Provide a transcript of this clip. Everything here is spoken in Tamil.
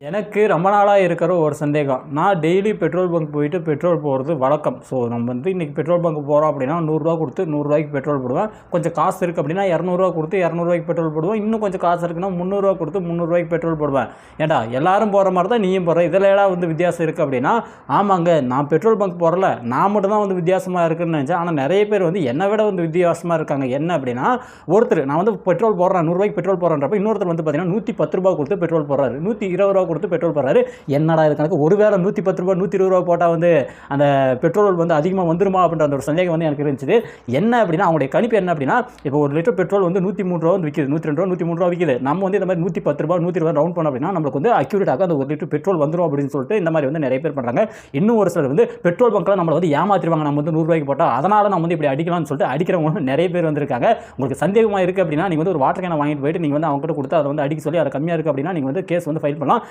எனக்கு ரொம்ப நாளாக இருக்கிற ஒரு சந்தேகம். நான் டெய்லி பெட்ரோல் பங்க் போயிட்டு பெட்ரோல் போடுறது வழக்கம். ஸோ நம்ம வந்து இன்றைக்கி பெட்ரோல் பங்க் போகிறோம் அப்படின்னா ரூ. 100 கொடுத்து ரூ. 100க்கு பெட்ரோல் போடுவேன். கொஞ்சம் காசு இருக்குது அப்படின்னா ரூ. 200 கொடுத்து ரூ. 200க்கு பெட்ரோல் போடுவேன். இன்னும் கொஞ்சம் காசு இருக்குன்னா ரூ. 300 கொடுத்து ரூ. 300க்கு பெட்ரோல் போடுவேன். ஏன்டா எல்லாரும் போகிற மாதிரி தான் நீயும் போடுற, இதில் ஏடா வந்து வித்தியாசம் இருக்குது அப்படின்னா, ஆமாங்க நான் பெட்ரோல் பங்க் போகிறல நான் மட்டும் தான் வந்து வித்தியாசமாக இருக்குன்னு நினச்சேன். ஆனால் நிறைய பேர் வந்து என்னை விட வந்து வித்தியாசமாக இருக்காங்க. என்ன அப்படின்னா, ஒருத்தர் நான் வந்து பெட்ரோல் போடுறேன் ரூ. 100க்கு பெட்ரோல் போடுறேன்றப்ப இன்னொருத்தர் வந்து பார்த்தீங்கன்னா ரூ. 110 கொடுத்து பெட்ரோல் போடுறாரு, ரூ. 120 கொடுத்து பெட்ரோல் போடுறாரு. என்னடா இது கணக்கு, ஒருவேளை ரூ. 110 ரூ. 120 போட்டால் வந்து அந்த பெட்ரோல் வந்து அதிகமாக வந்துருமா அப்படின்ற அந்த ஒரு சந்தேகம் வந்து எனக்கு இருந்துச்சு. என்ன அப்படின்னா அவங்களுடைய கணிப்பு என்ன அப்படின்னா, இப்போ ஒரு லிட்டர் பெட்ரோல் வந்து 103 ரூபா வந்து விற்கிது, 102 103 விற்கிது. நம்ம வந்து இந்த மாதிரி ரூ. 110 120 ரவுண்ட் பண்ணோம் அப்படின்னா நம்மளுக்கு வந்து அக்யூரேட்டாக அந்த ஒரு லிட்டர் பெட்ரோல் வந்துடும் அப்படின்னு சொல்லிட்டு இந்த மாதிரி வந்து நிறைய பேர் பண்ணுறாங்க. இன்னும் ஒரு சிலர் வந்து பெட்ரோல் பங்க்கில் நம்மளை வந்து ஏமாற்றிடுவாங்க, நம்ம வந்து 100 ரூபாய்க்கு போட்டால் அதனால் நம்ம வந்து இப்படி அடிக்கலாம்னு சொல்லிட்டு அடிக்கிறவங்க நிறைய பேர் வந்திருக்காங்க. உங்களுக்கு சந்தேகமாக இருக்குது அப்படின்னா நீங்கள் வந்து ஒரு வாட்டர் கேனை வாங்கிட்டு போயிட்டு நீங்கள் வந்து அவங்ககிட்ட கொடுத்து அதை வந்து அடிக்க சொல்லி அது கம்மியாக இருக்குது அப்படின்னா நீங்கள் வந்து கேஸ் வந்து ஃபைல் பண்ணலாம்.